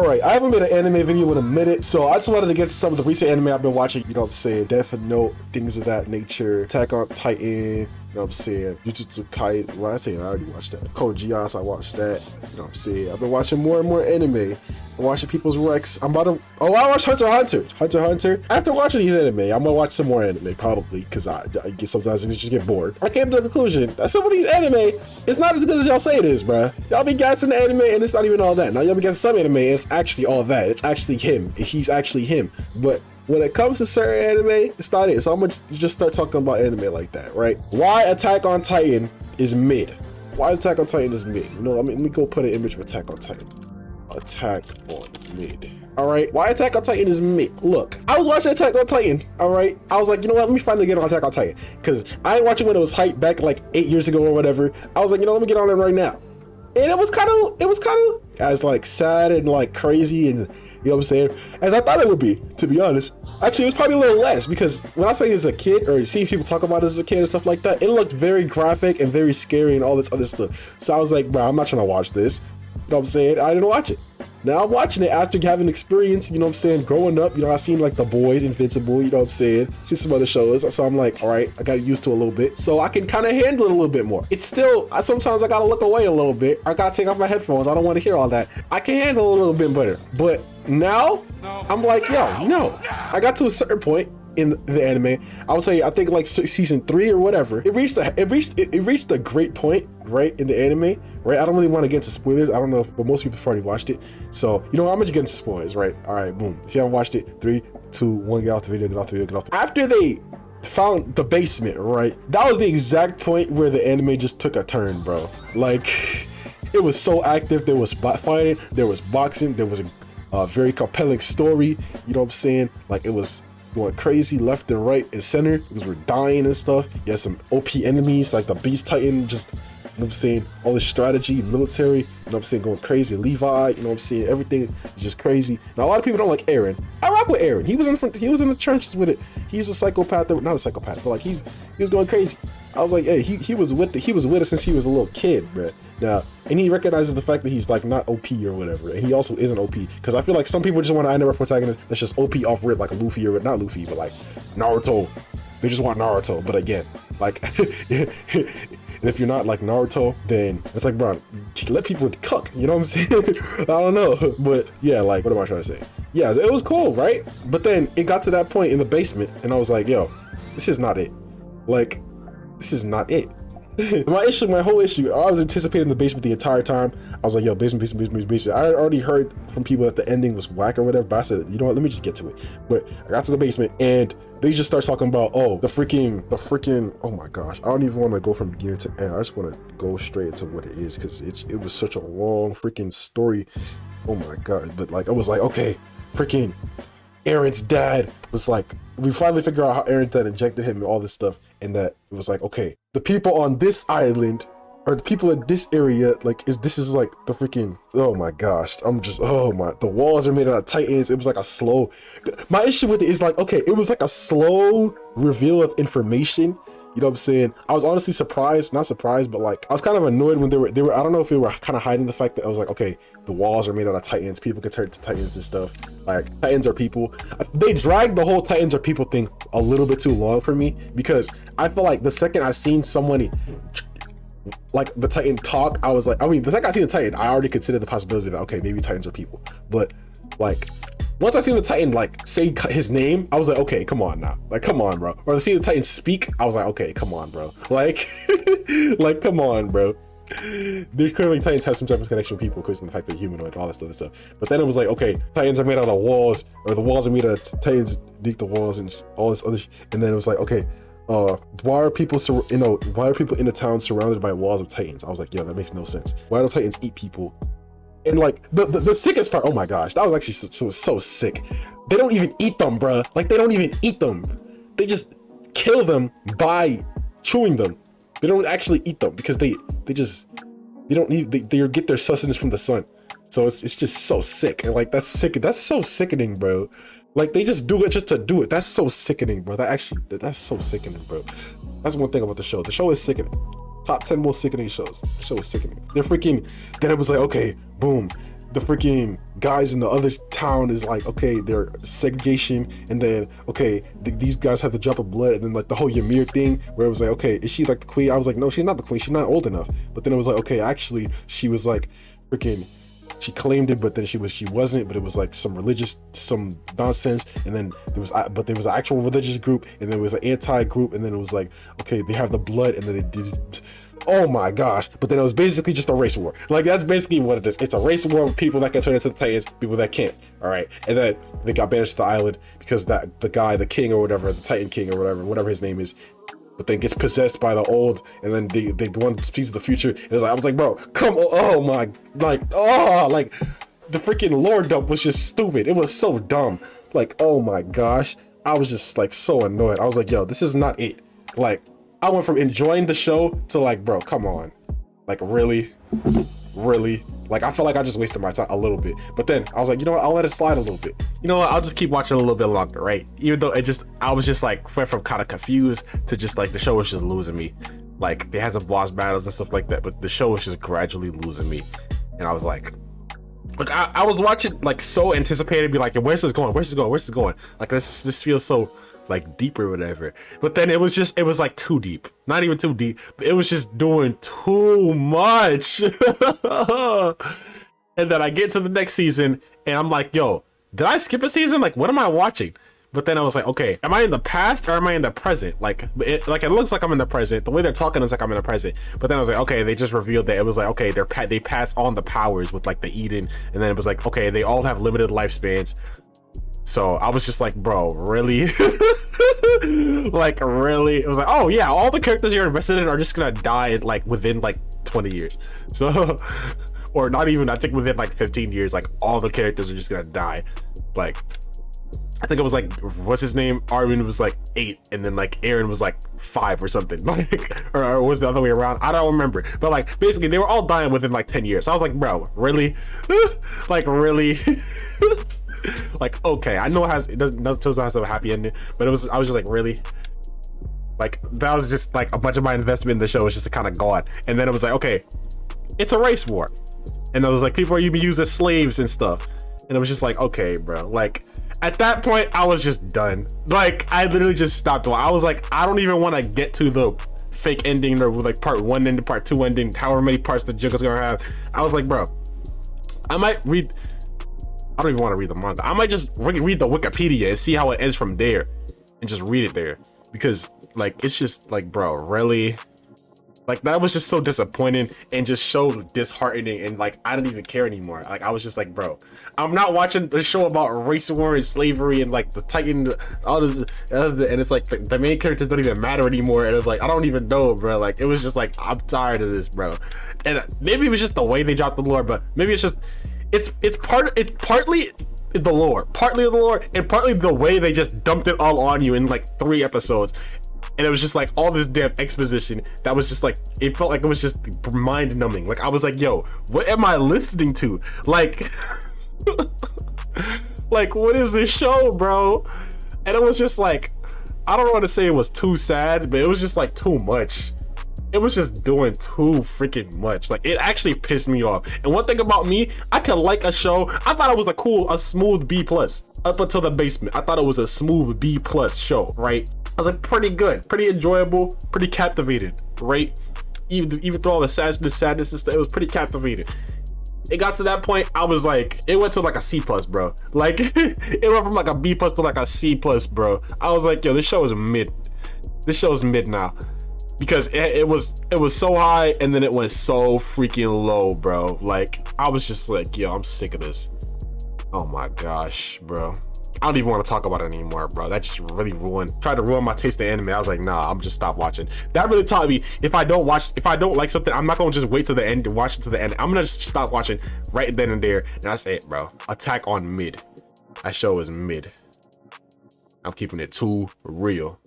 All right, I haven't made an anime video in a minute, so I just wanted to get to some of the recent anime I've been watching. You know what I'm saying? Death Note, things of that nature. Attack on Titan. You know what I'm saying? Jujutsu Kaisen. Well, I say I already watched that. Code Geass, I watched that. You know what I'm saying? I've been watching more and more anime. I'm watching people's Rex. I'm about to. Oh, I watched Hunter x Hunter. Hunter x Hunter. After watching these anime, I'm gonna watch some more anime probably because I get sometimes I just get bored. I came to the conclusion that some of these anime is not as good as y'all say it is, bruh. Y'all be gassing the anime and it's not even all that. Now y'all be gassing some anime and it's actually all that. It's actually him. He's actually him. But when it comes to certain anime, it's not it. So I'm gonna just start talking about anime like that, right? Why Attack on Titan is mid? Why Attack on Titan is mid? You know, let me go put an image of Attack on Titan. Attack on mid. All right, why Attack on Titan is mid? Look, I was watching Attack on Titan. All right, I was like, you know what? Let me finally get on Attack on Titan because I ain't watching when it was hyped back like 8 years ago or whatever. I was like, you know, let me get on it right now. And it was kind of as like sad and like crazy and you know what I'm saying, as I thought it would be, to be honest. Actually, it was probably a little less because when I say as a kid or seeing people talk about it as a kid and stuff like that, it looked very graphic and very scary and all this other stuff. So I was like, bro, I'm not trying to watch this. You know what I'm saying? I didn't watch it. Now I'm watching it after having experience, you know what I'm saying, growing up. You know, I seen like The Boys, Invincible, you know what I'm saying, see some other shows. So I'm like, all right, I got used to it a little bit. So I can kind of handle it a little bit more. It's still, sometimes I gotta look away a little bit. I gotta take off my headphones. I don't want to hear all that. I can handle it a little bit better. But now I'm like, yo, no. I got to a certain point in the anime. I would say, I think like season 3 or whatever. It reached a great point, right, in the anime, right? I don't really want to get into spoilers. I don't know but most people have already watched it. So, you know, I'm gonna get into spoilers, right? All right, boom. If you haven't watched it, 3, 2, 1, get off the video, get off the video, get off. After they found the basement, right? That was the exact point where the anime just took a turn, bro. Like, it was so active. There was fighting, there was boxing, there was a very compelling story. You know what I'm saying? Like, it was going crazy left and right and center because we're dying and stuff. You had some OP enemies like the Beast Titan, just, you know what I'm saying, all this strategy, military, you know what I'm saying, going crazy. Levi, you know what I'm saying, everything is just crazy. Now a lot of people don't like Eren. I rock with Eren. He was in the trenches with it. He's a psychopath, not a psychopath, but like he was going crazy. I was like, hey, he was with us since he was a little kid, bro. Now, and he recognizes the fact that he's like not OP or whatever, and he also isn't OP because I feel like some people just want an anime protagonist that's just OP off rip, like a Luffy or not Luffy, but like Naruto. They just want Naruto, but again, like, and if you're not like Naruto, then it's like, bro, let people cook. You know what I'm saying? I don't know, but yeah, like, what am I trying to say? Yeah, it was cool, right? But then it got to that point in the basement, and I was like, yo, this is not it. Like, this is not it. My whole issue, I was anticipating the basement the entire time. I was like, yo, basement. I had already heard from people that the ending was whack or whatever, but I said, you know what, let me just get to it. But I got to the basement and they just start talking about, oh, the freaking, oh my gosh. I don't even want to go from beginning to end. I just want to go straight into what it is because it was such a long freaking story. Oh my God. But like, I was like, okay, freaking Eren's dad was like, we finally figure out how Eren's dad injected him and all this stuff. And that it was like, okay, the people on this island or the people in this area, like, this is like the freaking, oh my gosh, the walls are made out of titans. It was like a slow, my issue with it is like, okay, it was like a slow reveal of information. You know what I'm saying? I was honestly surprised, not surprised, but like, I was kind of annoyed when they were, I don't know if they were kind of hiding the fact that I was like, okay, the walls are made out of titans. People can turn to titans and stuff. Like, titans are people. They dragged the whole titans are people thing a little bit too long for me because I feel like the second I seen somebody like the titan talk, I was like, the second I seen the titan, I already considered the possibility that, okay, maybe titans are people. But like, once I seen the Titan like say his name, I was like, okay, come on now, like, come on, bro. Or to see the Titan speak, I was like, okay, come on, bro. Like, like, come on, bro. They clearly Titans have some type of connection with people because of the fact they're humanoid and all that other stuff. But then it was like, okay, Titans are made out of walls, or the walls are made out of Titans dig the walls and all this other. And then it was like, okay, why are people in the town surrounded by walls of Titans? I was like, yo, that makes no sense. Why do Titans eat people? And like the sickest part, oh my gosh, that was actually so sick. They don't even eat them, bruh. Like, they don't even eat them. They just kill them by chewing them. They don't actually eat them because they get their sustenance from the sun. So it's just so sick. And like, that's sick. That's so sickening, bro. Like, they just do it just to do it. That's so sickening, bro. That's so sickening, bro. That's one thing about the show. The show is sickening. Top 10 most sickening shows. The show is sickening. They're freaking, then it was like, okay, boom. the freaking guys in the other town is like, okay, they're segregation, and then okay, these guys have to drop of blood, and then like the whole Ymir thing where it was like, okay, is she like the queen? I was like, no, she's not the queen, she's not old enough. But then it was like, okay, actually she was like freaking, she claimed it, but then she wasn't, but it was like some nonsense. And then there was an actual religious group, and there was an anti group, and then it was like, okay, they have the blood, and then they did it. Oh my gosh. But then it was basically just a race war. Like, that's basically what it is. It's a race war with people that can turn into the Titans, people that can't. All right. And then they got banished to the island because the king or whatever, the Titan king or whatever his name is, but then gets possessed by the old, and then they want to piece of the future. And it's like, I was like, bro, come on. Oh my, like the freaking lore dump was just stupid. It was so dumb. Like, oh my gosh. I was just like so annoyed. I was like, yo, this is not it. Like, I went from enjoying the show to like, bro, come on. Like, really? Like, I felt like I just wasted my time a little bit. But then I was like, you know what? I'll let it slide a little bit. You know what? I'll just keep watching a little bit longer, right? Even though I was just like, went from kind of confused to just like, the show was just losing me. Like, it has some boss battles and stuff like that, but the show was just gradually losing me. And I was like I was watching, like, so anticipated, be like, where's this going? Like, this feels so like deep or whatever. But then it was like too deep. Not even too deep, but it was just doing too much. And then I get to the next season and I'm like, yo, did I skip a season? Like, what am I watching? But then I was like, okay, am I in the past or am I in the present? Like it looks like I'm in the present. The way they're talking is like I'm in the present. But then I was like, okay, they just revealed that it was like, okay, they pass on the powers with like the Eden, and then it was like, okay, they all have limited lifespans. So I was just like, bro, really? Like, really? It was like, oh yeah, all the characters you're invested in are just gonna die like within like 20 years. So, or not even, I think within like 15 years, like all the characters are just gonna die. Like, I think it was like, what's his name? Armin was like 8, and then like Eren was like 5 or something. Like, or was the other way around? I don't remember. But like, basically, they were all dying within like 10 years. So I was like, bro, really? Like, really? Like, okay, I know it doesn't have a happy ending, but I was just like, really? Like, that was just like a bunch of my investment in the show was just kind of gone. And then it was like, okay, it's a race war, and I was like, people are being used as slaves and stuff, and it was just like, okay, bro. Like, at that point, I was just done. Like, I literally just stopped. I was like, I don't even want to get to the fake ending or like part 1 ending, part 2 ending, however many parts the Joker's gonna have. I was like, bro, I might read. I don't even want to read the manga. I might just read the Wikipedia and see how it ends from there, and just read it there, because like, it's just like, bro, really? Like, that was just so disappointing and just so disheartening, and like, I didn't even care anymore. Like, I was just like, bro, I'm not watching the show about race war and slavery and like the Titan, all this, and it's like the main characters don't even matter anymore, and it's like, I don't even know, bro. Like, it was just like, I'm tired of this, bro. And maybe it was just the way they dropped the lore, but maybe it's just it's partly the lore, and partly the way they just dumped it all on you in like 3 episodes. And it was just like all this damn exposition that was just like, it felt like it was just mind numbing. Like, I was like, yo, what am I listening to? Like, like, what is this show, bro? And it was just like, I don't want to say it was too sad, but it was just like too much. It was just doing too freaking much. Like, it actually pissed me off. And one thing about me, I can like a show. I thought it was a smooth B+. Up until the basement, I thought it was a smooth B+ show, right? I was like, pretty good, pretty enjoyable, pretty captivated, right? Even through all the sadness and stuff, it was pretty captivating. It got to that point, I was like, it went to like a C+, bro. Like, it went from like a B+ to like a C+, bro. I was like, yo, this show is mid. This show is mid now. Because it was so high, and then it went so freaking low, bro. Like, I was just like, yo, I'm sick of this. Oh my gosh, bro. I don't even want to talk about it anymore, bro. That just really tried to ruin my taste in anime. I was like, nah, I'm just stop watching. That really taught me, if I don't like something, I'm not gonna just wait till the end to watch it to the end. I'm gonna just stop watching right then and there, and that's it, bro. Attack on mid. That show is mid. I'm keeping it too real.